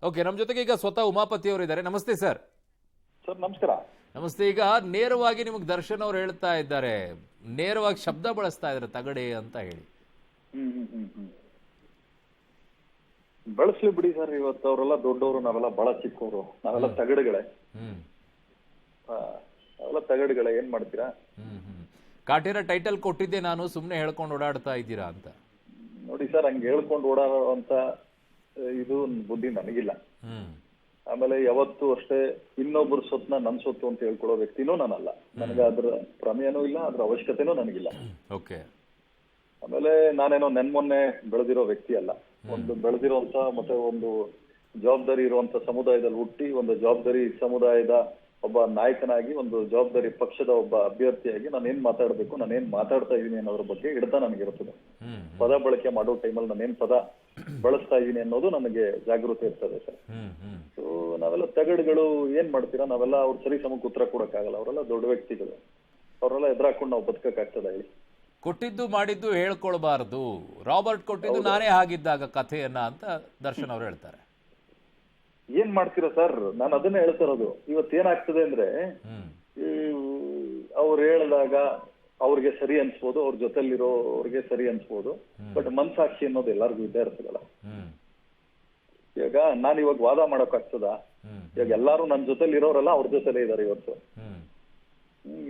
Okay, ನಮ್ಮ ಜೊತೆಗೆ ಈಗ ಸ್ವತಃ ಉಮಾಪತಿ ಅವರು ಇದ್ದಾರೆ. ನಮಸ್ತೆ ಸರ್. ಸರ್ ನಮಸ್ಕಾರ. ನಮಸ್ತೆ. ಈಗ ನೇರವಾಗಿ ನಿಮಗೆ ದರ್ಶನ್ ಅವ್ರು ಹೇಳ್ತಾ ಇದ್ದಾರೆ, ನೇರವಾಗಿ ಶಬ್ದ ಬಳಸ್ತಾ ಇದ್ದಾರೆ ತಗಡೆ ಅಂತ ಹೇಳಿ. ಬಳಸ್ಲಿ ಬಿಡಿ ಸರ್, ಇವತ್ತು ಅವರೆಲ್ಲ ದೊಡ್ಡವರು, ನಾವೆಲ್ಲ ಬಹಳ ಚಿಕ್ಕವರು, ನಾವೆಲ್ಲ ತಗಡುಗಳೇ. ನಾವೆಲ್ಲ ತಗಡುಗಳೇ, ಏನ್ ಮಾಡ್ತೀರಾ? ಕಾಟೇರ ಟೈಟಲ್ ಕೊಟ್ಟಿದ್ದೆ ನಾನು, ಸುಮ್ನೆ ಹೇಳ್ಕೊಂಡು ಓಡಾಡ್ತಾ ಇದ್ದೀರಾ ಅಂತ. ನೋಡಿ ಸರ್, ಹಂಗೆ ಹೇಳ್ಕೊಂಡು ಓಡಾಡುವಂತ ಇದು ಬುದ್ಧಿ ನನಗಿಲ್ಲ. ಆಮೇಲೆ ಯಾವತ್ತೂ ಅಷ್ಟೇ ಇನ್ನೊಬ್ಬರ ಸೊತ್ತನ್ನ ನನ್ ಸೊತ್ತು ಅಂತ ಹೇಳ್ಕೊಡೋ ವ್ಯಕ್ತಿನೂ ನಾನಲ್ಲ. ನನಗೆ ಅದ್ರ ಪ್ರಮೇಯನೂ ಇಲ್ಲ, ಅದ್ರ ಅವಶ್ಯಕತೆನೂ ನನಗಿಲ್ಲ. ಓಕೆ. ಆಮೇಲೆ ನಾನೇನೋ ನೆನ್ಮೊನ್ನೆ ಬೆಳೆದಿರೋ ವ್ಯಕ್ತಿ ಅಲ್ಲ. ಒಂದು ಬೆಳೆದಿರುವಂತ ಮತ್ತೆ ಒಂದು ಜವಾಬ್ದಾರಿ ಇರುವಂತ ಸಮುದಾಯದಲ್ಲಿ ಹುಟ್ಟಿ, ಒಂದು ಜವಾಬ್ದಾರಿ ಸಮುದಾಯದ ಒಬ್ಬ ನಾಯಕನಾಗಿ, ಒಂದು ಜವಾಬ್ದಾರಿ ಪಕ್ಷದ ಒಬ್ಬ ಅಭ್ಯರ್ಥಿಯಾಗಿ ನಾನೇನ್ ಮಾತಾಡ್ಬೇಕು, ನಾನೇನ್ ಮಾತಾಡ್ತಾ ಇದೀನಿ ಅನ್ನೋದ್ರ ಬಗ್ಗೆ ಹಿಡಿತ ನನಗಿರ್ತದೆ. ಪದ ಬಳಕೆ ಮಾಡೋ ಟೈಮಲ್ಲಿ ನಾನೇನ್ ಪದ ಬಳಸ್ತಾ ಇದೀನಿ ಅನ್ನೋದು ನನಗೆ ಜಾಗೃತಿ ಇರ್ತದೆ ಸರ್. ಸೊ ನಾವೆಲ್ಲ ತಗಡುಗಳು, ಏನ್ ಮಾಡ್ತೀರಾ? ನಾವೆಲ್ಲ ಅವ್ರ ಸರಿ ಸಮಕ್ಕೆ ಉತ್ತರ ಕೊಡಕ್ಕಾಗಲ್ಲ. ಅವರೆಲ್ಲ ದೊಡ್ಡ ವ್ಯಕ್ತಿಗಳು, ಅವರೆಲ್ಲ ಎದುರಾಕೊಂಡು ನಾವು ಬದುಕಕ್ಕಾಗ್ತದ ಹೇಳಿ? ಕೊಟ್ಟಿದ್ದು ಮಾಡಿದ್ದು ಹೇಳ್ಕೊಳ್ಬಾರ್ದು. ರಾಬರ್ಟ್ ಕೊಟ್ಟಿದ್ದು ನಾನೇ ಆಗಿದ್ದಾಗ ಕಥೆಯನ್ನ ಅಂತ ದರ್ಶನ್ ಅವ್ರು ಹೇಳ್ತಾರೆ. ಏನ್ ಮಾಡ್ತೀರಾ ಸರ್? ನಾನು ಅದನ್ನೇ ಹೇಳ್ತಾ ಇರೋದು. ಇವತ್ತೇನಾಗ್ತದೆ ಅಂದ್ರೆ, ಅವ್ರು ಹೇಳಿದಾಗ ಅವ್ರಿಗೆ ಸರಿ ಅನ್ಸ್ಬೋದು, ಅವ್ರ ಜೊತೆಲಿರೋರ್ಗೆ ಸರಿ ಅನ್ಸ್ಬೋದು, ಬಟ್ ಮನ್ಸಾಕ್ಷಿ ಅನ್ನೋದು ಎಲ್ಲರಿಗೂ ಇದ್ದೇ ಇರ್ತದಲ್ಲ. ಇವಾಗ ನಾನು ಇವಾಗ ವಾದ ಮಾಡಕ್ ಆಗ್ತದ? ಇವಾಗ ಎಲ್ಲಾರು ನನ್ನ ಜೊತೆಲಿ ಇರೋರೆಲ್ಲ ಅವ್ರ ಜೊತೆಲೇ ಇದಾರೆ ಇವತ್ತು.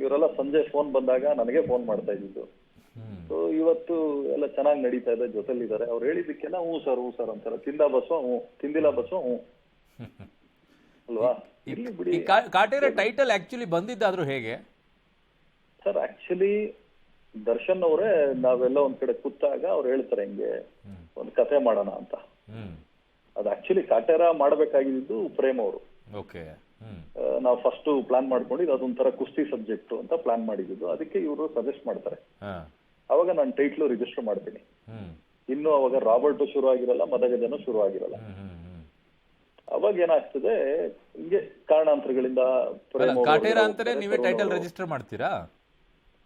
ಇವರೆಲ್ಲ ಸಂಜೆ ಫೋನ್ ಬಂದಾಗ ನನಗೆ ಫೋನ್ ಮಾಡ್ತಾ ಇದ್ದಿದ್ದು. ಸೊ ಇವತ್ತು ಎಲ್ಲ ಚೆನ್ನಾಗಿ ನಡೀತಾ ಇದೆ, ಜೊತೆಲಿದ್ದಾರೆ. ಅವ್ರು ಹೇಳಿದ್ದಕ್ಕೆಲ್ಲ ಹ್ಞೂ ಸರ್ ಅಂತಾರೆ. ತಿಂದ ಬಸ್ವ ಹ್ಞೂ, ತಿಂದಿಲ್ಲ ಬಸ್ವ ಹ್ಞೂ ಅಲ್ವಾ? ಇಲ್ಲಿ ಬಿಡಿ. ಕಾಟೇರ ಟೈಟಲ್ ಆಕ್ಚುಲಿ ಬಂದಿದ್ದಾದ್ರೂ ಹೇಗೆ ಸರ್? ಆಕ್ಚುಲಿ ದರ್ಶನ್ ಅವರೇ ನಾವೆಲ್ಲ ಒಂದ್ ಕಡೆ ಕೂತಾಗ ಅವ್ರು ಹೇಳ್ತಾರೆ, ಹಿಂಗೆ ಒಂದ್ ಕಥೆ ಮಾಡೋಣ ಅಂತ. ಅದು ಆಕ್ಚುಲಿ ಕಾಟೇರ ಮಾಡ್ಬೇಕಾಗಿದ್ದು ಪ್ರೇಮ್ ಅವರು. ನಾವು ಫಸ್ಟ್ ಪ್ಲಾನ್ ಮಾಡ್ಕೊಂಡಿದ್ದು ಅದೊಂಥರ ಕುಸ್ತಿ ಸಬ್ಜೆಕ್ಟ್ ಅಂತ ಪ್ಲಾನ್ ಮಾಡಿದ್ದು. ಅದಕ್ಕೆ ಇವರು ಸಜೆಸ್ಟ್ ಮಾಡ್ತಾರೆ. ಅವಾಗ ನಾನು ಟೈಟ್ಲು ರಿಜಿಸ್ಟರ್ ಮಾಡ್ತೀನಿ. ಇನ್ನು ಅವಾಗ ರಾಬರ್ಟ್ ಶುರು ಆಗಿರಲ್ಲ, ಮದಗಜನೂ ಶುರು ಆಗಿರಲ್ಲ. ಅವಾಗ ಏನಾಗ್ತದೆ, ಹಿಂಗೆ ಕಾರಣಾಂತರಗಳಿಂದ ಕಾಟೇರ ಅಂತಾನೆ ನೀವೇ ಟೈಟಲ್ ರಿಜಿಸ್ಟರ್ ಮಾಡ್ತೀರಾ?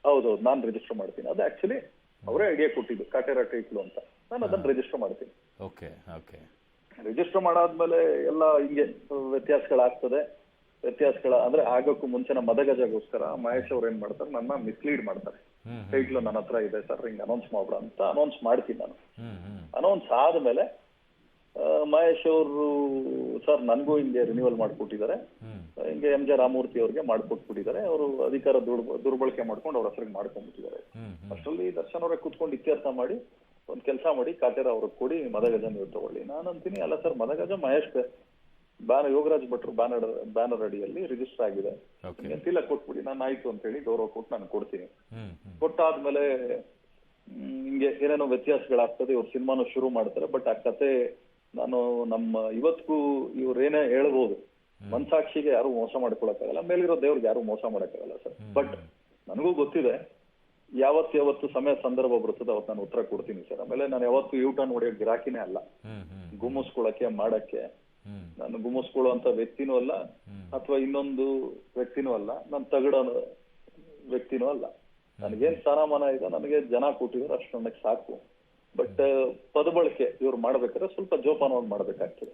ಹೌದೌದು, ನಾನ್ ರಿಜಿಸ್ಟರ್ ಮಾಡ್ತೀನಿ. ಅದು ಆಕ್ಚುಲಿ ಅವರೇ ಐಡಿಯಾ ಕೊಟ್ಟಿದ್ದು, ಕಾಟೇರ ಟೈಟ್ಲು ಅಂತ. ನಾನು ಅದನ್ನ ರಿಜಿಸ್ಟರ್ ಮಾಡ್ತೀನಿ. ರಿಜಿಸ್ಟರ್ ಮಾಡಾದ್ಮೇಲೆ ಎಲ್ಲ ಹಿಂಗೆ ವ್ಯತ್ಯಾಸಗಳಾಗ್ತದೆ. ಅಂದ್ರೆ ಆಗೋಕ್ಕೂ ಮುಂಚೆನ ಮದಗಜಗೋಸ್ಕರ ಮಹೇಶ್ ಅವ್ರು ಏನ್ ಮಾಡ್ತಾರೆ, ನನ್ನ ಮಿಸ್ಲೀಡ್ ಮಾಡ್ತಾರೆ. ಟೈಟ್ಲು ನನ್ನ ಹತ್ರ ಇದೆ ಸರ್, ಹಿಂಗೆ ಅನೌನ್ಸ್ ಮಾಡ್ಬಿಡ ಅಂತ ಅನೌನ್ಸ್ ಮಾಡ್ತೀನಿ ನಾನು. ಅನೌನ್ಸ್ ಆದ್ಮೇಲೆ ಮಹೇಶ್ ಅವರು, ಸರ್ ನನ್ಗೂ ಹಿಂಗೆ ರಿನ್ಯೂವಲ್ ಮಾಡ್ಕೊಟ್ಟಿದ್ದಾರೆ, ಹಿಂಗೆ ಎಂ ಜೆ ರಾಮಮೂರ್ತಿ ಅವ್ರಿಗೆ ಮಾಡ್ಕೊಟ್ಬಿಟ್ಟಿದ್ದಾರೆ, ಅವರು ಅಧಿಕಾರ ದುರ್ಬಳಕೆ ಮಾಡ್ಕೊಂಡು ಅವ್ರ ಹೆಸರಿಗೆ ಮಾಡ್ಕೊಂಡ್ಬಿಟ್ಟಿದ್ದಾರೆ. ಅಷ್ಟರಲ್ಲಿ ದರ್ಶನ್ ಅವರೇ ಕುತ್ಕೊಂಡು ಇತ್ಯರ್ಥ ಮಾಡಿ ಒಂದ್ ಕೆಲಸ ಮಾಡಿ, ಕಾಟೇರ ಅವ್ರಿಗೆ ಕೊಡಿ, ಮದಗಜ ನೀವು ತಗೊಳ್ಳಿ. ನಾನು ಅಂತೀನಿ, ಅಲ್ಲ ಸರ್, ಮದಗಜ ಮಹೇಶ್ ಯೋಗರಾಜ್ ಭಟ್ರು ಬ್ಯಾನರ್ ಅಡಿಯಲ್ಲಿ ರಿಜಿಸ್ಟರ್ ಆಗಿದೆ, ತಿಲಕ್ ಕೊಟ್ಬಿಡಿ. ನಾನು ಆಯ್ತು ಅಂತ ಹೇಳಿ ಗೌರವ ಕೊಟ್ಟು ನಾನು ಕೊಡ್ತೀನಿ. ಕೊಟ್ಟಾದ್ಮೇಲೆ ಹಿಂಗೆ ಏನೇನೋ ವ್ಯತ್ಯಾಸಗಳಾಗ್ತದೆ. ಇವ್ರು ಸಿನಿಮಾನು ಶುರು ಮಾಡ್ತಾರೆ. ಬಟ್ ಆ ಕತೆ ನಾನು ಇವತ್ತಿಗೂ ಇವ್ರೇನೇ ಹೇಳ್ಬೋದು, ಮನ್ಸಾಕ್ಷಿಗೆ ಯಾರು ಮೋಸ ಮಾಡ್ಕೊಳಕ್ಕಾಗಲ್ಲ, ಮೇಲಿರೋ ದೇವ್ರಿಗೆ ಯಾರು ಮೋಸ ಮಾಡಕ್ಕಾಗಲ್ಲ ಸರ್. ಬಟ್ ನನಗೂ ಗೊತ್ತಿದೆ, ಯಾವತ್ತು ಸಮಯ ಸಂದರ್ಭ ಬರ್ತದೆ ಅವತ್ತು ನಾನು ಉತ್ತರ ಕೊಡ್ತೀನಿ ಸರ್. ಆಮೇಲೆ ನಾನು ಯಾವತ್ತು ಯೂಟರ್ನ್ ಹೊಡೆಯೋ ಗಿರಾಕಿನೇ ಅಲ್ಲ, ಗುಮ್ಮಿಸ್ಕೊಳಕ್ಕೆ ಮಾಡಕ್ಕೆ. ನಾನು ಗುಮ್ಮಿಸ್ಕೊಳ್ಳುವಂತ ವ್ಯಕ್ತಿನೂ ಅಲ್ಲ, ಅಥವಾ ಇನ್ನೊಂದು ವ್ಯಕ್ತಿನೂ ಅಲ್ಲ, ನಾನು ತಗಡ ವ್ಯಕ್ತಿನೂ ಅಲ್ಲ. ನನಗೇನ್ ಸ್ಥಾನಮಾನ ಇದೆ, ನನಗೆ ಜನ ಕೊಟ್ಟಿದ್ರು, ಅಷ್ಟು ನನಗೆ ಸಾಕು. ಬಟ್ ಪದ ಬಳಕೆ ಇವ್ರು ಮಾಡ್ಬೇಕಾದ್ರೆ ಸ್ವಲ್ಪ ಜೋಪಾನವಾಗಿ ಮಾಡ್ಬೇಕಾಗ್ತದೆ.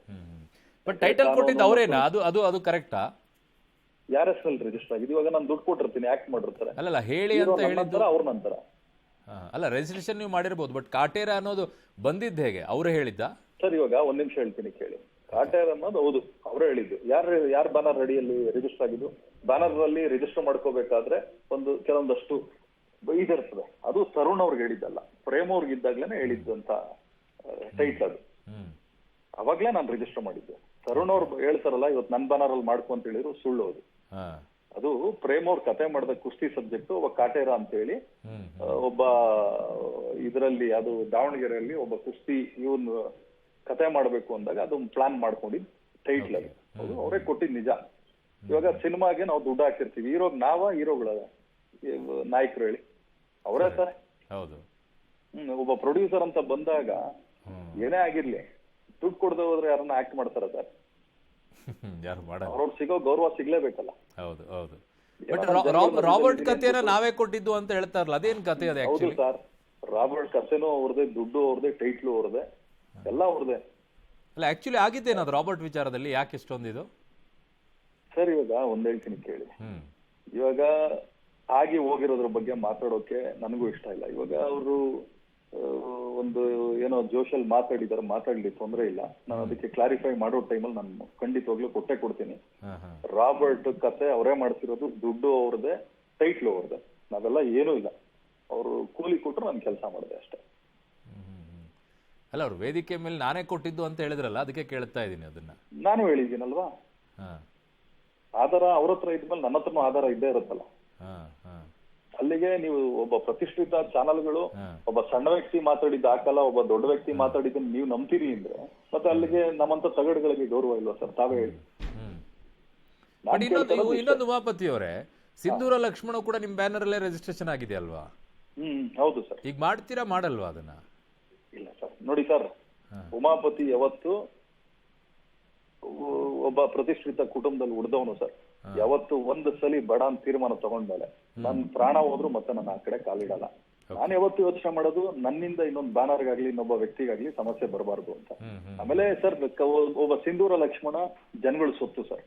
ಬಟ್ ಟೈಟಲ್ ಕೊಟ್ಟಿದ್ದು ಅವರೇನಾ? ಅದು ಕರೆಕ್ಟಾ? ಯಾರ ಹೆಸರಲ್ಲಿ ರಿಜಿಸ್ಟರ್ ಆಗಿದೆ? ಇವಾಗ ನಾನು ದುಡ್ಡು ಕೊಟ್ಟಿರ್ತೀನಿ, ಆಕ್ಟ್ ಮಾಡಿರ್ತಾರೆ. ಅಲ್ಲ ಹೇಳಿ ಅಂತ ಹೇಳಿದ್ರು ಅವ್ರ ನಂತರ. ಅಲ್ಲ, ರಿಜಿಸ್ಟ್ರೇಷನ್ ನೀವು ಮಾಡಿರ್ಬೋದು, ಬಟ್ ಕಾಟೇರ ಅನ್ನೋದು ಬಂದಿದ್ದು ಹೇಗೆ? ಅವರೇ ಹೇಳಿದ್ದ ಸರ್? ಇವಾಗ ಒಂದ್ ನಿಮಿಷ ಹೇಳ್ತೀನಿ ಕೇಳಿ. ಕಾಟೇರ ಅನ್ನೋದು ಹೌದು ಅವರೇ ಹೇಳಿದ್ದು. ಯಾರು ಬ್ಯಾನರ್ ರೆಡಿಯಲ್ಲಿ ರಿಜಿಸ್ಟರ್ ಆಗಿದ್ದು? ಬ್ಯಾನರ್ ಅಲ್ಲಿ ರಿಜಿಸ್ಟರ್ ಮಾಡ್ಕೋಬೇಕಾದ್ರೆ ಕೆಲವೊಂದಷ್ಟು ಇದಿರ್ತದೆ. ಅದು ತರುಣ್ ಅವ್ರಿಗೆ ಹೇಳಿದ್ದಲ್ಲ, ಪ್ರೇಮ್ ಅವ್ರಿಗೆ ಇದ್ದಾಗ್ಲೇನೆ ಹೇಳಿದ್ದು ಅಂತ ಟೈಟ್ಲ್ ಅದು. ಅವಾಗ್ಲೇ ನಾನು ರಿಜಿಸ್ಟರ್ ಮಾಡಿದ್ದು. ತರುಣ್ ಅವ್ರು ಹೇಳ್ತಾರಲ್ಲ, ಇವತ್ತು ನನ್ ಬ್ಯಾನರ್ ಅಲ್ಲಿ ಮಾಡ್ಕೊ ಅಂತ ಹೇಳಿದ್ರು, ಸುಳ್ಳು ಅದು. ಅದು ಪ್ರೇಮ್ ಅವ್ರ ಕತೆ ಮಾಡಿದ ಕುಸ್ತಿ ಸಬ್ಜೆಕ್ಟ್ ಒಬ್ಬ ಕಾಟೇರ ಅಂತ ಹೇಳಿ ಒಬ್ಬ ಇದರಲ್ಲಿ, ಅದು ದಾವಣಗೆರೆಯಲ್ಲಿ ಒಬ್ಬ ಕುಸ್ತಿ ಇವನ್ ಕತೆ ಮಾಡ್ಬೇಕು ಅಂದಾಗ ಅದು ಪ್ಲಾನ್ ಮಾಡ್ಕೊಂಡಿದ್ ಟೈಟ್ಲ್ ಅದು. ಹೌದು, ಅವರೇ ಕೊಟ್ಟಿದ್ ನಿಜ. ಇವಾಗ ಸಿನಿಮಾಗೆ ನಾವು ದುಡ್ಡು ಹಾಕಿರ್ತೀವಿ. ಹೀರೋಗಳ ನಾಯಕರು ಹೇಳಿ ಅವರೇ ಸರ್. ಒಬ್ಬ ಪ್ರೊಡ್ಯೂಸರ್ ಅಂತ ಬಂದಾಗ ಏನೇ ಆಗಿರ್ಲಿ, ದುಡ್ಡು ಕೊಡದೆ ಹೋದ್ರೆ ಯಾರನ್ನ ಆಕ್ಟ್ ಮಾಡ್ತಾರ ಸರ್? ಅವ್ರವ್ರು ಸಿಗೋ ಗೌರವ ಸಿಗ್ಲೇಬೇಕಲ್ಲ. ರಾಬರ್ಟ್ ಕಥೆನ ನಾವೇ ಕೊಟ್ಟಿದ್ದು ಅಂತ ಹೇಳ್ತಾರಲ್ಲ, ಅದೇನ್ ಕತೆ? ಹೌದು ಸರ್, ರಾಬರ್ಟ್ ಕಥೆನೂ ಅವ್ರದೇ, ದುಡ್ಡು ಅವ್ರದೇ, ಟೈಟ್ಲು ಅವ್ರದೇ, ಎಲ್ಲ ಅವ್ರದೇ. ಅಲ್ಲ ಆಕ್ಚುಲಿ ಆಗಿದ್ದೇನದು ರಾಬರ್ಟ್ ವಿಚಾರದಲ್ಲಿ ಯಾಕೆ ಇಷ್ಟೊಂದು ಇದು? ಸರ್ ಇವಾಗ ಒಂದ್ ಹೇಳ್ತೀನಿ ಕೇಳಿ. ಹ್ಮ್ ಇವಾಗ ಆಗಿ ಹೋಗಿರೋದ್ರ ಬಗ್ಗೆ ಮಾತಾಡೋಕೆ ನನಗೂ ಇಷ್ಟ ಇಲ್ಲ. ಇವಾಗ ಅವರು ಒಂದು ಏನೋ ಜೋಶಲ್ಲಿ ಮಾತಾಡ್ಲಿ, ತೊಂದರೆ ಇಲ್ಲ. ನಾನು ಅದಕ್ಕೆ ಕ್ಲಾರಿಫೈ ಮಾಡೋ ಟೈಮಲ್ಲಿ ನಾನು ಖಂಡಿತವಾಗ್ಲೂ ಕೊಡ್ತೀನಿ. ರಾಬರ್ಟ್ ಕತೆ ಅವರೇ ಮಾಡ್ತಿರೋದು, ದುಡ್ಡು ಅವ್ರದ್ದೇ, ಟೈಟ್ಲು ಅವ್ರದ್ದೇ, ನಾವೆಲ್ಲ ಏನೂ ಇಲ್ಲ. ಅವರು ಕೂಲಿ ಕೊಟ್ಟರು ನಾನು ಕೆಲಸ ಮಾಡಿದೆ ಅಷ್ಟೇ. ಅಲ್ಲ ಅವ್ರು ವೇದಿಕೆ ಮೇಲೆ ನಾನೇ ಕೊಟ್ಟಿದ್ದು ಅಂತ ಹೇಳಿದ್ರಲ್ಲ, ಅದಕ್ಕೆ ಕೇಳ್ತಾ ಇದ್ದೀನಿ ಅದನ್ನ. ನಾನು ಹೇಳಿದ್ದೀನಲ್ವಾ, ಆಧಾರ ಅವ್ರ ಹತ್ರ ಇದ್ಮೇಲೆ ನನ್ನ ಹತ್ರನೂ ಆಧಾರ ಇದ್ದೇ ಇರುತ್ತಲ್ಲ. ಅಲ್ಲಿಗೆ ನೀವು ಒಬ್ಬ ಪ್ರತಿಷ್ಠಿತ ಚಾನಲ್ಗಳು ಒಬ್ಬ ಸಣ್ಣ ವ್ಯಕ್ತಿ ಮಾತಾಡಿದ್ದು ಹಾಕಲ್ಲ, ಒಬ್ಬ ದೊಡ್ಡ ವ್ಯಕ್ತಿ ಮಾತಾಡಿದ್ದನ್ನು ನೀವು ನಂಬ್ತೀರಿ ಅಂದ್ರೆ ಮತ್ತೆ ಅಲ್ಲಿಗೆ ನಮ್ಮಂತ ತಗಡುಗಳಿಗೆ ಗೌರವ ಇಲ್ವಾ ಸರ್? ತಾವೇ ಹೇಳಿ. ಇನ್ನೊಂದು ಉಮಾಪತಿ ಅವರೇ, ಸಿಂಧೂರ ಲಕ್ಷ್ಮಣ ಕೂಡ ನಿಮ್ ಬ್ಯಾನರ್ ಅಲ್ಲೇ ರಿಜಿಸ್ಟ್ರೇಷನ್ ಆಗಿದೆ ಅಲ್ವಾ? ಹೌದು ಸರ್. ಈಗ ಮಾಡ್ತೀರಾ ಮಾಡಲ್ವಾ ಅದನ್ನ? ಇಲ್ಲ ಸರ್, ನೋಡಿ ಸರ್, ಉಮಾಪತಿ ಯಾವತ್ತು ಒಬ್ಬ ಪ್ರತಿಷ್ಠಿತ ಕುಟುಂಬದಲ್ಲಿ ಉಳಿದವನು ಸರ್. ಯಾವತ್ತು ಒಂದು ಸಲಿ ಬಡ ಅಂತ ತೀರ್ಮಾನ ತಗೊಂಡ್ಮೇಲೆ ನನ್ ಪ್ರಾಣ ಹೋದ್ರು ಮತ್ತೆ ನಾನು ಆ ಕಡೆ ಕಾಲಿಡಲ್ಲ. ನಾನು ಯಾವತ್ತು ಯೋಚನೆ ಮಾಡೋದು ನನ್ನಿಂದ ಇನ್ನೊಂದು ಬ್ಯಾನರ್ಗಾಗ್ಲಿ ಇನ್ನೊಬ್ಬ ವ್ಯಕ್ತಿಗಾಗ್ಲಿ ಸಮಸ್ಯೆ ಬರಬಾರ್ದು ಅಂತ. ಆಮೇಲೆ ಸರ್ ಒಬ್ಬ ಸಿಂಧೂರ ಲಕ್ಷ್ಮಣ ಜನಗಳ ಸೊತ್ತು ಸರ್,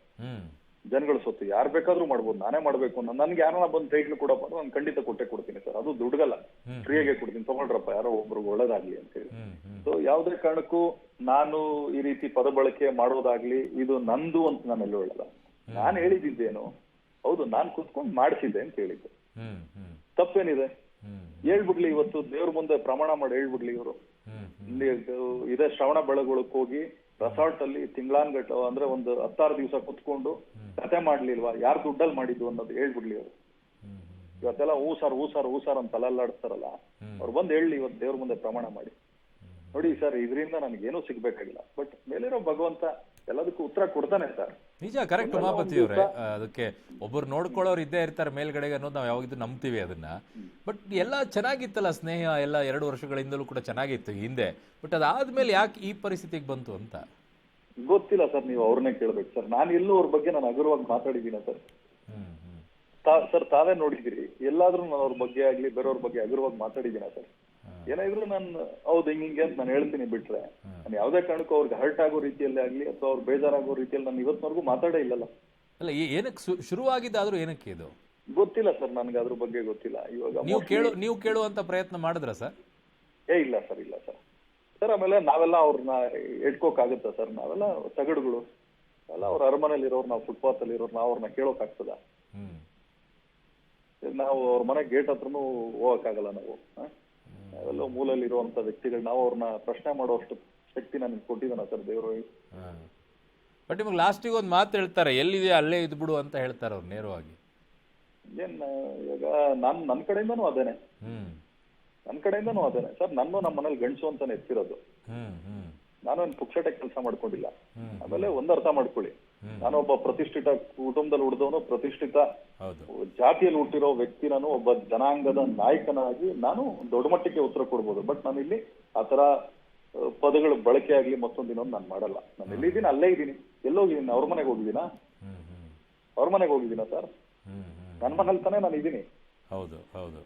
ಜನಗಳ ಸೊತ್ತು. ಯಾರು ಬೇಕಾದ್ರೂ ಮಾಡ್ಬೋದು, ನಾನೇ ಮಾಡ್ಬೇಕು. ನನ್ಗೆ ಯಾರನ್ನ ಬಂದು ಟೈಟ್ಲ್ ಕೊಡಪ್ಪ ನಾನು ಖಂಡಿತ ಕೊಡ್ತೀನಿ ಸರ್. ಅದು ದುಡ್ಗಲ್ಲ, ಫ್ರೀಯಾಗೆ ಕೊಡ್ತೀನಿ, ತಗೊಳ್ರಪ್ಪ ಯಾರೋ ಒಬ್ರಿಗೆ ಒಳ್ಳೇದಾಗ್ಲಿ ಅಂತ ಹೇಳಿ. ಸೊ ಯಾವುದೇ ಕಾರಣಕ್ಕೂ ನಾನು ಈ ರೀತಿ ಪದ ಬಳಕೆ ಮಾಡೋದಾಗ್ಲಿ ಇದು ನಂದು ಅಂತ ನಾನು ಎಲ್ಲೂ ಹೇಳಲ್ಲ. ನಾನು ಹೇಳಿದ್ದೇನು, ಹೌದು ನಾನು ಕುತ್ಕೊಂಡು ಮಾಡಿಸಿದ್ದೆ ಅಂತ ಹೇಳಿದ್ದೆ. ತಪ್ಪೇನಿದೆ? ಹೇಳ್ಬಿಡ್ಲಿ, ಇವತ್ತು ದೇವ್ರ ಮುಂದೆ ಪ್ರಮಾಣ ಮಾಡಿ ಹೇಳ್ಬಿಡ್ಲಿ. ಇವರು ಇದೇ ಶ್ರವಣ ಬೆಳಗೊಳಕ್ ಹೋಗಿ ರೆಸಾರ್ಟ್ ಅಲ್ಲಿ ತಿಂಗಳಾನ್ಗಟ್ಟ ಅಂದ್ರೆ ಒಂದು 16 ದಿವಸ ಕುತ್ಕೊಂಡು ಕತೆ ಮಾಡ್ಲಿಲ್ವಾ, ಯಾರು ದುಡ್ಡಲ್ಲಿ ಮಾಡಿದ್ದು ಅನ್ನೋದು ಹೇಳ್ಬಿಡ್ಲಿ ಅವರು. ಇವತ್ತೆಲ್ಲ ಹೂ ಸಾರ್ ಅಂತ ತಲೆಲ್ಲಾಡ್ತಾರಲ್ಲ, ಅವ್ರು ಬಂದು ಹೇಳಿ ಇವತ್ತು ದೇವ್ರ ಮುಂದೆ ಪ್ರಮಾಣ ಮಾಡಿ. ನೋಡಿ ಸರ್, ಇದರಿಂದ ನನಗೇನೂ ಸಿಗ್ಬೇಕಾಗಿಲ್ಲ, ಬಟ್ ಮೇಲಿರೋ ಭಗವಂತ ಎಲ್ಲದಕ್ಕೂ ಉತ್ತರ ಕೊಡ್ತಾನೆ ಸರ್. ನಿಜ, ಕರೆಕ್ಟ್ ಉಮಾಪತಿ ಅವರೇ. ಅದಕ್ಕೆ ಒಬ್ಬರು ನೋಡ್ಕೊಳ್ಳೋರು ಇದ್ದೇ ಇರ್ತಾರೆ ಮೇಲ್ಗಡೆಗೆ ಅನ್ನೋದು ನಾವು ಯಾವಾಗಿದ್ದು ನಂಬ್ತೀವಿ ಅದನ್ನ. ಬಟ್ ಎಲ್ಲ ಚೆನ್ನಾಗಿತ್ತಲ್ಲ, ಸ್ನೇಹ ಎಲ್ಲ 2 ವರ್ಷಗಳಿಂದಲೂ ಕೂಡ ಚೆನ್ನಾಗಿತ್ತು ಹಿಂದೆ. ಬಟ್ ಅದಾದ್ಮೇಲೆ ಯಾಕೆ ಈ ಪರಿಸ್ಥಿತಿಗೆ ಬಂತು ಅಂತ ಗೊತ್ತಿಲ್ಲ ಸರ್. ನೀವು ಅವ್ರನ್ನೇ ಕೇಳ್ಬೇಕು ಸರ್. ನಾನು ಎಲ್ಲೂ ಅವ್ರ ಬಗ್ಗೆ ನಾನು ಹಗುರವಾಗಿ ಮಾತಾಡಿದ್ದೀನ ಸರ್? ಸರ್ ತಾವೇ ನೋಡಿದಿರಿ, ಎಲ್ಲಾದ್ರೂ ನಾನು ಅವ್ರ ಬಗ್ಗೆ ಆಗ್ಲಿ ಬೇರೆಯವ್ರ ಬಗ್ಗೆ ಹಗುರವಾಗಿ ಮಾತಾಡಿದ್ದೀನ ಸರ್? ಏನಾದ್ರು ನಾನು ಹೌದು ಹಿಂಗೆ ಅಂತ ನಾನು ಹೇಳ್ತೀನಿ ಬಿಟ್ರೆ ನಾನು ಯಾವ್ದೇ ಕಾರಣಕ್ಕೂ ಅವ್ರಿಗೆ ಹರ್ಟ್ ಆಗೋ ರೀತಿಯಲ್ಲಿ ಆಗ್ಲಿ ಅಥವಾ ಅವ್ರು ಬೇಜಾರಾಗೋ ರೀತಿಯಲ್ಲಿ ನಾನು ಇವತ್ತಿನವರೆಗೂ ಮಾತಾಡೇ ಇಲ್ಲಲ್ಲ. ಅಲ್ಲ, ಏನಕ್ಕೆ ಶುರುವಾಗಿದ್ದಾದ್ರೂ ಏನಕ್ಕೆ ಇದು ಗೊತ್ತಿಲ್ಲ ಸರ್, ನನ್ಗೆ ಅದ್ರ ಬಗ್ಗೆ ಗೊತ್ತಿಲ್ಲ. ಇವಾಗ ನೀವು ಕೇಳುವಂತ ಪ್ರಯತ್ನ ಮಾಡಿದ್ರ ಸರ್? ಇಲ್ಲ ಸರ್, ಇಲ್ಲ ಸರ್. ಸರ್ ಆಮೇಲೆ ನಾವೆಲ್ಲ ಅವ್ರನ್ನ ಇಟ್ಕೋಕಾಗುತ್ತಾ ಸರ್? ನಾವೆಲ್ಲ ತಗಡುಗಳು ಎಲ್ಲ ಅವ್ರ ಅರಮನೆಯಲ್ಲಿ ಇರೋರು, ನಾವು ಫುಟ್ಪಾತ್ ಅಲ್ಲಿ ಇರೋರು, ನಾವು ಅವ್ರನ್ನ ಕೇಳೋಕ್ ಆಗ್ತದ? ನಾವು ಅವ್ರ ಮನೆ ಗೇಟ್ ಹತ್ರನೂ ಹೋಗಕ್ಕಾಗಲ್ಲ ನಾವು. ನಾವೆಲ್ಲ ಮೂಲಲ್ಲಿ ಇರುವಂತ ವ್ಯಕ್ತಿಗಳು, ನಾವು ಅವ್ರನ್ನ ಪ್ರಶ್ನೆ ಮಾಡುವಷ್ಟು ಶಕ್ತಿ ನನಗೆ ಕೊಟ್ಟಿದ್ದಾನ ಸರ್ ದೇವರು? ಬಟ್ ನಿಮ್ಗೆ ಲಾಸ್ಟಿಗೆ ಒಂದು ಮಾತು ಹೇಳ್ತಾರೆ, ಎಲ್ಲಿದೆ ಅಲ್ಲೇ ಇದ್ಬಿಡು ಅಂತ ಹೇಳ್ತಾರೆ ಅವ್ರು ನೇರವಾಗಿ. ಏನ್ ಇವಾಗ ನನ್ನ ಕಡೆಯಿಂದನೂ ಅದೇನೆ, ನನ್ನ ಕಡೆಯಿಂದನೂ ಅದೇನೆ ಸರ್. ನಮ್ಮ ಮನೇಲಿ ಗಂಡಸು ಅಂತಾನೆ ಎತ್ತಿರೋದು. ನಾನೇನು ಪುಕ್ಷಟೆ ಕೆಲಸ ಮಾಡ್ಕೊಂಡಿಲ್ಲ. ಆಮೇಲೆ ಒಂದ್ ಅರ್ಥ ಮಾಡ್ಕೊಳ್ಳಿ, ನಾನೊಬ್ಬ ಪ್ರತಿಷ್ಠಿತ ಕುಟುಂಬದಲ್ಲಿ ಹುಟ್ಟಿದವನು, ಪ್ರತಿಷ್ಠಿತ ಜಾತಿಯಲ್ಲಿ ಹುಟ್ಟಿರೋ ವ್ಯಕ್ತಿ. ನಾನು ಒಬ್ಬ ಜನಾಂಗದ ನಾಯಕನಾಗಿ ನಾನು ದೊಡ್ಡ ಮಟ್ಟಕ್ಕೆ ಉತ್ತರ ಕೊಡ್ಬೋದು. ಬಟ್ ನಾನು ಇಲ್ಲಿ ಆತರ ಪದಗಳು ಬಳಕೆ ಆಗ್ಲಿ ಮತ್ತೊಂದು ಇನ್ನೊಂದು ನಾನು ಮಾಡಲ್ಲ. ನಾನು ಎಲ್ಲಿದ್ದೀನಿ ಅಲ್ಲೇ ಇದ್ದೀನಿ. ಎಲ್ಲೋಗಿದ್ದೀನಿ? ಅವ್ರ ಮನೆಗೆ ಹೋಗಿದ್ದೀನಾ? ಅವ್ರ ಮನೆಗೆ ಹೋಗಿದ್ದೀನಾ ಸರ್? ನನ್ನ ಮನೇಲಿ ತಾನೇ ನಾನು ಇದ್ದೀನಿ. ಹೌದು ಹೌದು,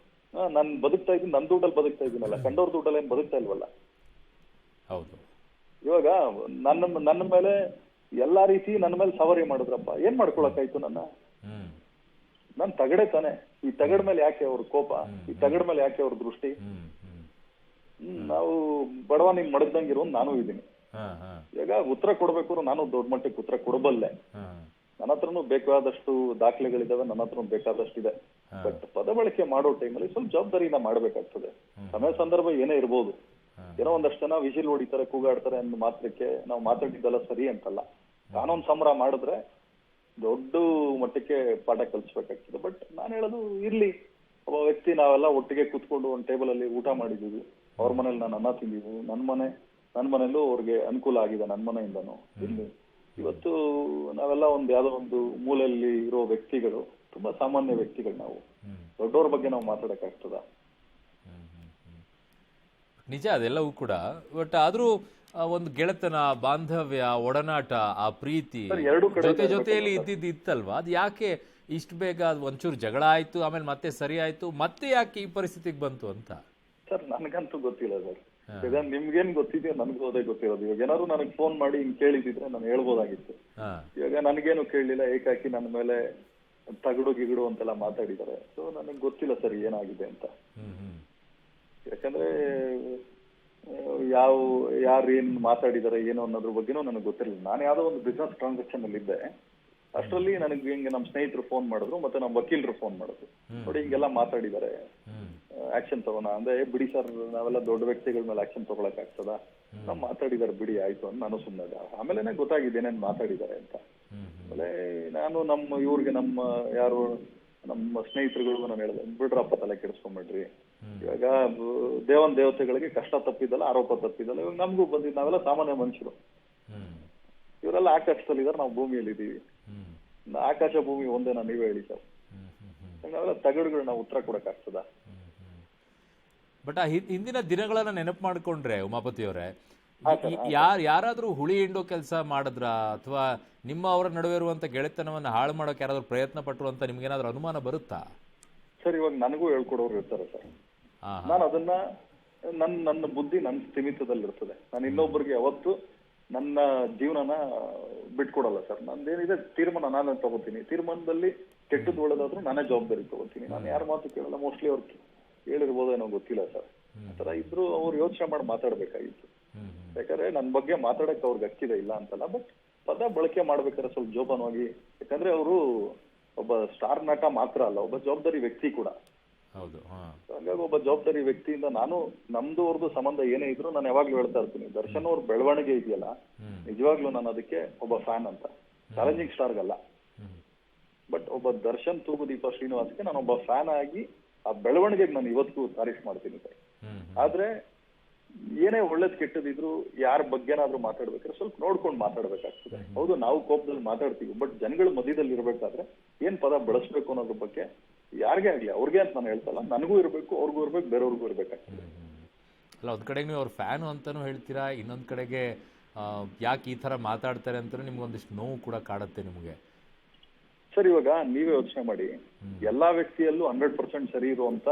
ನಾನು ಬದುಕ್ತಾ ಇದ್ದೀನಿ, ನನ್ನ ದುಡ್ಡಲ್ಲಿ ಬದುಕ್ತಾ ಇದ್ದೀನಲ್ಲ, ಕಂಡವ್ರ ದುಡ್ಡಲ್ಲಿ ಏನ್ ಬದುಕ್ತಾ ಇಲ್ವಲ್ಲ. ಹೌದು, ಇವಾಗ ನನ್ನ ಮೇಲೆ ಎಲ್ಲಾ ರೀತಿ ನನ್ನ ಮೇಲೆ ಸವಾರಿ ಮಾಡಿದ್ರಪ್ಪ, ಏನ್ ಮಾಡ್ಕೊಳಕಾಯ್ತು? ನನ್ ತಗಡೆ ತಾನೆ. ಈ ತಗಡ್ ಮೇಲೆ ಯಾಕೆ ಅವ್ರ ಕೋಪ? ಈ ತಗಡ್ ಮೇಲೆ ಯಾಕೆ ಅವ್ರ ದೃಷ್ಟಿ? ನಾವು ಬಡವ ನಿಮ್ ಮಡಗ್ದಂಗಿರೋ ನಾನು ಇದ್ದೀನಿ. ಈಗ ಉತ್ತರ ಕೊಡ್ಬೇಕು, ನಾನು ದೊಡ್ಡ ಮಟ್ಟಕ್ಕೆ ಉತ್ತರ ಕೊಡಬಲ್ಲೆ. ನನ್ನ ಹತ್ರನೂ ಬೇಕಾದಷ್ಟು ದಾಖಲೆಗಳಿದಾವೆ, ನನ್ನ ಹತ್ರ ಬೇಕಾದಷ್ಟಿದೆ. ಬಟ್ ಪದ ಬಳಕೆ ಮಾಡೋ ಟೈಮಲ್ಲಿ ಸ್ವಲ್ಪ ಜವಾಬ್ದಾರಿನ ಮಾಡ್ಬೇಕಾಗ್ತದೆ. ಸಮಯ ಸಂದರ್ಭ ಏನೇ ಇರ್ಬೋದು. ಏನೋ ಒಂದಷ್ಟು ಜನ ವಿಜಿಲ್ ಹೊಡಿತಾರೆ, ಕೂಗಾಡ್ತಾರೆ ಅನ್ನೋ ಮಾತ್ರಕ್ಕೆ ನಾವು ಮಾತಾಡಿದ್ದೆಲ್ಲ ಸರಿ ಅಂತಲ್ಲ. ಕಾನೂನು ಸಂಭ್ರಮ ಮಾಡಿದ್ರೆ ದೊಡ್ಡ ಮಟ್ಟಕ್ಕೆ ಪಾಠ ಕಲಿಸ್ಬೇಕಾಗ್ತದೆ. ಬಟ್ ನಾನು ಹೇಳೋದು ಇರ್ಲಿ, ಒಬ್ಬ ವ್ಯಕ್ತಿ ನಾವೆಲ್ಲ ಒಟ್ಟಿಗೆ ಕೂತ್ಕೊಂಡು ಒಂದು ಟೇಬಲ್ ಅಲ್ಲಿ ಊಟ ಮಾಡಿದೀವಿ. ಅವ್ರ ಮನೇಲಿ ನಾನು ಅನ್ನ ತಿಂದಿದ್ವಿ, ನನ್ನ ಮನೇಲೂ ಅವ್ರಿಗೆ ಅನುಕೂಲ ಆಗಿದೆ ನನ್ನ ಮನೆಯಿಂದನೂ. ಇಲ್ಲಿ ಇವತ್ತು ನಾವೆಲ್ಲ ಯಾವ್ದೋ ಒಂದು ಮೂಲೆಯಲ್ಲಿ ಇರೋ ವ್ಯಕ್ತಿಗಳು, ತುಂಬಾ ಸಾಮಾನ್ಯ ವ್ಯಕ್ತಿಗಳು. ನಾವು ದೊಡ್ಡವ್ರ ಬಗ್ಗೆ ನಾವು ಮಾತಾಡಕ್ಕಾಗ್ತದ? ನಿಜ ಅದೆಲ್ಲವೂ ಕೂಡ. ಬಟ್ ಆದ್ರೂ ಒಂದು ಗೆಳೆತನ, ಬಾಂಧವ್ಯ, ಒಡನಾಟ, ಆ ಪ್ರೀತಿ ಜೊತೆಯಲ್ಲಿ ಇತ್ತಲ್ವಾ? ಅದು ಯಾಕೆ ಇಷ್ಟು ಬೇಗ ಅದು ಒಂಚೂರು ಜಗಳ ಆಯ್ತು, ಆಮೇಲೆ ಮತ್ತೆ ಸರಿ ಆಯ್ತು, ಮತ್ತೆ ಯಾಕೆ ಈ ಪರಿಸ್ಥಿತಿಗೆ ಬಂತು ಅಂತ ಸರ್ ನನಗಂತೂ ಗೊತ್ತಿಲ್ಲ ಸರ್. ಈಗ ನಿಮ್ಗೇನ್ ಗೊತ್ತಿದೆಯೋ ನನ್ಗೂ ಅದೇ ಗೊತ್ತಿರೋದು. ಇವಾಗ ಏನಾದ್ರು ನನಗೆ ಫೋನ್ ಮಾಡಿ ಹಿಂಗ್ ಕೇಳಿದಿದ್ರೆ ನಾನು ಹೇಳ್ಬೋದಾಗಿತ್ತು. ಇವಾಗ ನನಗೇನು ಕೇಳಲಿಲ್ಲ, ಏಕಾಕಿ ನನ್ನ ಮೇಲೆ ತಗಡು ಗಿಗಡು ಅಂತೆಲ್ಲ ಮಾತಾಡಿದ್ದಾರೆ. ಸೊ ನನಗೆ ಗೊತ್ತಿಲ್ಲ ಸರ್ ಏನಾಗಿದೆ ಅಂತ. ಯಾಕಂದ್ರೆ ಯಾರು ಏನ್ ಮಾತಾಡಿದಾರೆ ಏನೋ ಅನ್ನೋದ್ರ ಬಗ್ಗೆನೂ ನನಗೆ ಗೊತ್ತಿರಲಿಲ್ಲ. ನಾನು ಯಾವ್ದೋ ಒಂದು ಬಿಸ್ನೆಸ್ ಟ್ರಾನ್ಸಾಕ್ಷನ್ ಅಲ್ಲಿ ಇದ್ದೆ. ಅಷ್ಟರಲ್ಲಿ ನನಗೆ ಹಿಂಗೆ ನಮ್ಮ ಸ್ನೇಹಿತರು ಫೋನ್ ಮಾಡಿದ್ರು, ಮತ್ತೆ ನಮ್ಮ ವಕೀಲರು ಫೋನ್ ಮಾಡಿದ್ರು. ನೋಡಿ ಹಿಂಗೆಲ್ಲ ಮಾತಾಡಿದ್ದಾರೆ, ಆಕ್ಷನ್ ತಗೋಣ ಅಂದ್ರೆ, ಬಿಡಿ ಸರ್ ನಾವೆಲ್ಲ ದೊಡ್ಡ ವ್ಯಕ್ತಿಗಳ ಮೇಲೆ ಆಕ್ಷನ್ ತಗೊಳಕ್ ಆಗ್ತದ, ನಾವು ಮಾತಾಡಿದಾರೆ ಬಿಡಿ ಆಯ್ತು ಅಂತ ನಾನು ಸುಮ್ಮನೆ. ಆಮೇಲೆ ಗೊತ್ತಾಗಿದೆ ಏನೇನ್ ಮಾತಾಡಿದ್ದಾರೆ ಅಂತ. ಆಮೇಲೆ ನಾನು ಇವ್ರಿಗೆ ನಮ್ಮ ಸ್ನೇಹಿತರುಗಳಿಗೂ ನಾನು ಹೇಳಿದೆ, ಬಿಡ್ರಪ್ಪ ತಲೆ ಕೆಡಿಸ್ಕೊಂಬಿಡ್ರಿ. ಇವಾಗ ದೇವತೆಗಳಿಗೆ ಕಷ್ಟ ತಪ್ಪಿದ್ದಲ್ಲ, ಆರೋಪ ತಪ್ಪಿದ್ದಲ್ಲ. ಇವಾಗ ನಮಗೂ ಬಂದಿದ್ದು, ನಾವೆಲ್ಲ ಸಾಮಾನ್ಯ ಮನುಷ್ಯರು. ಇವರೆಲ್ಲ ಆಕಾಶದಲ್ಲಿದ್ದಾರೆ, ನಾವು ಭೂಮಿಯಲ್ಲಿ ಇದೀವಿ. ಆಕಾಶ ಭೂಮಿ ಒಂದೇನಾ ನೀವೇ ಹೇಳಿ ಸರ್. ನಾವೆಲ್ಲ ತಗಡುಗಳು ನಾವು ಉತ್ತರ ಕೊಡಕ್ ಆಗ್ತದ? ಬಟ್ ಆ ಹಿಂದಿನ ದಿನಗಳನ್ನ ನೆನಪು ಮಾಡ್ಕೊಂಡ್ರೆ ಉಮಾಪತಿ ಅವರೇ, ಯಾರಾದ್ರೂ ಹುಳಿ ಹಿಂಡೋ ಕೆಲಸ ಮಾಡಿದ್ರ ಅಥವಾ ನಿಮ್ಮ ಅವರ ನಡುವೆ ಇರುವಂತ ಗೆಳೆತನವನ್ನ ಹಾಳು ಮಾಡೋಕೆ ಯಾರಾದ್ರೂ ಪ್ರಯತ್ನ ಪಟ್ರು ಅಂತ ನಿಮ್ಗೇನಾದ್ರೂ ಅನುಮಾನ ಬರುತ್ತಾ? ಸರ್ ಇವಾಗ ನನಗೂ ಹೇಳ್ಕೊಡೋರು ಇರ್ತಾರೆ ಸರ್. ನಾನು ಅದನ್ನ ನನ್ನ ಬುದ್ಧಿ ನನ್ನ ಸ್ಥಿಮಿತದಲ್ಲಿ ಇರ್ತದೆ. ನಾನು ಇನ್ನೊಬ್ಬರಿಗೆ ಯಾವತ್ತು ನನ್ನ ಜೀವನನ ಬಿಟ್ಕೊಡಲ್ಲ ಸರ್. ನಂದೇನಿದೆ ತೀರ್ಮಾನ ನಾನೇ ತಗೋತೀನಿ. ತೀರ್ಮಾನದಲ್ಲಿ ಕೆಟ್ಟದ್ದು ಒಳ್ಳೆದಾದ್ರೂ ನಾನೇ ಜವಾಬ್ದಾರಿ ತಗೋತೀನಿ. ನಾನು ಯಾರ ಮಾತು ಕೇಳಲ್ಲ. ಮೋಸ್ಟ್ಲಿ ಅವ್ರು ಹೇಳಿರ್ಬೋದೇನೋ ಗೊತ್ತಿಲ್ಲ ಸರ್. ಆತರ ಇದ್ರು ಅವ್ರು ಯೋಚನೆ ಮಾಡಿ ಮಾತಾಡ್ಬೇಕಾಗಿತ್ತು. ಯಾಕಂದ್ರೆ ನನ್ನ ಬಗ್ಗೆ ಮಾತಾಡಕ್ ಅವ್ರಿಗೆ ಹಕ್ಕಿದೆ, ಇಲ್ಲ ಅಂತಲ್ಲ. ಬಟ್ ಪದ ಬಳಕೆ ಮಾಡ್ಬೇಕಾದ್ರೆ ಸ್ವಲ್ಪ ಜೋಪಾನವಾಗಿ. ಯಾಕಂದ್ರೆ ಅವರು ಒಬ್ಬ ಸ್ಟಾರ್ ನಟ ಮಾತ್ರ ಅಲ್ಲ, ಒಬ್ಬ ಜವಾಬ್ದಾರಿ ವ್ಯಕ್ತಿ ಕೂಡ. ಹಾಗಾಗಿ ಒಬ್ಬ ಜವಾಬ್ದಾರಿ ವ್ಯಕ್ತಿಯಿಂದ ನಮ್ದು ಅವ್ರದ್ದು ಸಂಬಂಧ ಏನೇ ಇದ್ರು ನಾನು ಯಾವಾಗ್ಲೂ ಹೇಳ್ತಾ ಇರ್ತೀನಿ, ದರ್ಶನ್ ಅವ್ರ ಬೆಳವಣಿಗೆ ಇದೆಯಲ್ಲ, ನಿಜವಾಗ್ಲೂ ನಾನು ಅದಕ್ಕೆ ಒಬ್ಬ ಫ್ಯಾನ್ ಅಂತ. ಚಾಲೆಂಜಿಂಗ್ ಸ್ಟಾರ್ಗಲ್ಲ, ಬಟ್ ಒಬ್ಬ ದರ್ಶನ್ ತೂಗುದೀಪ ಶ್ರೀನಿವಾಸ್ಗೆ ನಾನು ಒಬ್ಬ ಫ್ಯಾನ್ ಆಗಿ ಆ ಬೆಳವಣಿಗೆಗೆ ನಾನು ಇವತ್ತಿಗೂ ತಾರೀಫ್ ಮಾಡ್ತೀನಿ ಸರ್. ಆದ್ರೆ ಏನೇ ಒಳ್ಳೇದ್ ಕೆಟ್ಟದಿದ್ರು ಯಾರ ಬಗ್ಗೆನಾದ್ರೂ ಮಾತಾಡ್ಬೇಕಾದ್ರೆ ಸ್ವಲ್ಪ ನೋಡ್ಕೊಂಡು ಮಾತಾಡ್ಬೇಕಾಗ್ತದೆ. ಹೌದು, ನಾವು ಕೋಪದಲ್ಲಿ ಮಾತಾಡ್ತೀವಿ, ಬಟ್ ಜನಗಳ ಮಧ್ಯದಲ್ಲಿ ಇರ್ಬೇಕಾದ್ರೆ ಏನ್ ಪದ ಬಳಸ್ಬೇಕು ಅನ್ನೋದ್ರ ಬಗ್ಗೆ ಯಾರಿಗೇ ಆಗ್ಲಿ, ಅವ್ರಿಗೆ ಅಂತ ನಾನು ಹೇಳ್ತಲ್ಲ, ನನಗೂ ಇರ್ಬೇಕು, ಅವ್ರಿಗೂ ಇರ್ಬೇಕು, ಬೇರೆಯವ್ರಿಗೂ ಇರ್ಬೇಕಾಗ್ತದೆ. ಅಲ್ಲ, ಒಂದ್ ಕಡೆಗೆ ನೀವು ಅವ್ರ ಫ್ಯಾನು ಅಂತಾನು ಹೇಳ್ತೀರಾ, ಇನ್ನೊಂದ್ ಕಡೆಗೆ ಯಾಕೆ ಈ ತರ ಮಾತಾಡ್ತಾರೆ ಅಂತ ನಿಮ್ಗೊಂದಿಷ್ಟು ನೋವು ಕೂಡ ಕಾಡುತ್ತೆ ನಿಮ್ಗೆ. ಸರ್ ಇವಾಗ ನೀವೇ ಯೋಚನೆ ಮಾಡಿ, ಎಲ್ಲಾ ವ್ಯಕ್ತಿಯಲ್ಲೂ 100% ಸರಿ ಇರುವಂತ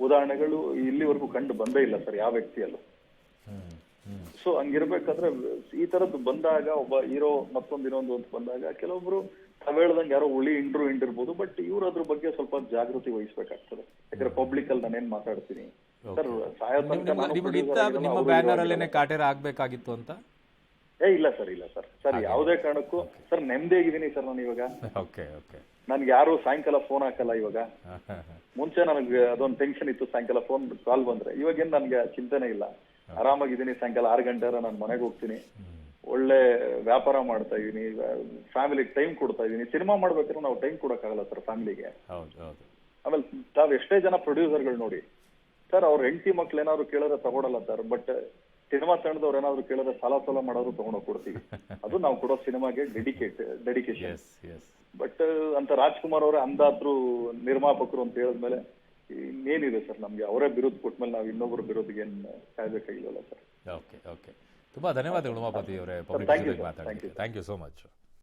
ಉದಾಹರಣೆಗಳು ಇಲ್ಲಿವರೆಗೂ ಕಂಡು ಬಂದೇ ಇಲ್ಲ ಸರ್, ಯಾವ ವ್ಯಕ್ತಿಯಲ್ಲೂ. ಸೊ ಹಂಗಿರ್ಬೇಕಾದ್ರೆ ಈ ತರದ್ದು ಬಂದಾಗ, ಒಬ್ಬ ಹೀರೋ ಇನ್ನೊಂದು ಅಂತ ಬಂದಾಗ, ಕೆಲವೊಬ್ರು ತಾವ್ ಹೇಳ್ದಂಗೆ ಯಾರೋ ಹಿಂಡಿರ್ಬೋದು. ಬಟ್ ಇವ್ರು ಅದ್ರ ಬಗ್ಗೆ ಸ್ವಲ್ಪ ಜಾಗೃತಿ ವಹಿಸ್ಬೇಕಾಗ್ತದೆ. ಯಾಕಂದ್ರೆ ಪಬ್ಲಿಕ್ ಅಲ್ಲಿ ನಾನೇನ್ ಮಾತಾಡ್ತೀನಿ ಸರ್, ನಿಮ್ಮ ಬ್ಯಾನರ್ ಅಲ್ಲೇನೆ ಕಾಟೇರ ಆಗ್ಬೇಕಾಗಿತ್ತು ಅಂತ? ಇಲ್ಲ ಸರ್ ಯಾವುದೇ ಕಾರಣಕ್ಕೂ ಸರ್ ನೆಮ್ಮದಿಯಾಗಿದ್ದೀನಿ ಸರ್ ನಾನು ಇವಾಗ. ನನ್ಗೆ ಯಾರು ಸಾಯಂಕಾಲ ಫೋನ್ ಹಾಕಲ್ಲ ಇವಾಗ. ಮುಂಚೆ ನನಗೆ ಅದೊಂದು ಟೆನ್ಷನ್ ಇತ್ತು, ಸಾಯಂಕಾಲ ಫೋನ್ ಕಾಲ್ ಬಂದ್ರೆ. ಇವಾಗೇನ್ ನನ್ಗೆ ಚಿಂತೆನೆ ಇಲ್ಲ, ಆರಾಮಾಗಿದ್ದೀನಿ. ಸಾಯಂಕಾಲ 6 ಗಂಟೆ ನಾನು ಮನೆಗೆ ಹೋಗ್ತೀನಿ, ಒಳ್ಳೆ ವ್ಯಾಪಾರ ಮಾಡ್ತಾ ಇದೀನಿ, ಫ್ಯಾಮಿಲಿಗೆ ಟೈಮ್ ಕೊಡ್ತಾ ಇದೀನಿ. ಸಿನಿಮಾ ಮಾಡ್ಬೇಕಾದ್ರೆ ನಾವು ಟೈಮ್ ಕೊಡಕ್ಕಾಗಲ್ಲ ಸರ್ ಫ್ಯಾಮಿಲಿಗೆ. ಆಮೇಲೆ ತಾವ್ ಎಷ್ಟೇ ಜನ ಪ್ರೊಡ್ಯೂಸರ್ಗಳು ನೋಡಿ ಸರ್, ಅವ್ರ ಹೆಂಡತಿ ಮಕ್ಳು ಏನಾದ್ರು ಕೇಳಿದ್ರೆ ತಗೊಳಲ್ಲ ಸರ್. ಬಟ್ ಸಿನಿಮಾ ತಂಡದವ್ರು ಏನಾದ್ರು ಕೇಳಿದ್ರೆ ಸಾಲ ಮಾಡೋರು ತಗೊಂಡೋಗಿ ಕೊಡ್ತೀವಿ. ಅದು ನಾವು ಕೊಡೋ ಸಿನಿಮಾಗೆ ಡೆಡಿಕೇಶನ್. ಬಟ್ ಅಂತ ರಾಜ್ಕುಮಾರ್ ಅವರೇ ಅಂದಾದ್ರು ನಿರ್ಮಾಪಕರು ಅಂತ ಹೇಳಿದ್ಮೇಲೆ ಇನ್ನೇನಿದೆ ಸರ್ ನಮ್ಗೆ? ಅವರೇ ಬಿರುದು ಕೊಟ್ಮೇಲೆ ನಾವು ಇನ್ನೊಬ್ರು ಬಿರುದಿಗೆ ಏನ್ ಕಾಯ್ಬೇಕಾಗಿಲ್ವಲ್ಲ ಸರ್. ತುಂಬಾ ಧನ್ಯವಾದಗಳು ಉಮಾಪತಿ ಅವರೇ, ಥ್ಯಾಂಕ್ ಯು ಸೋ ಮಚ್.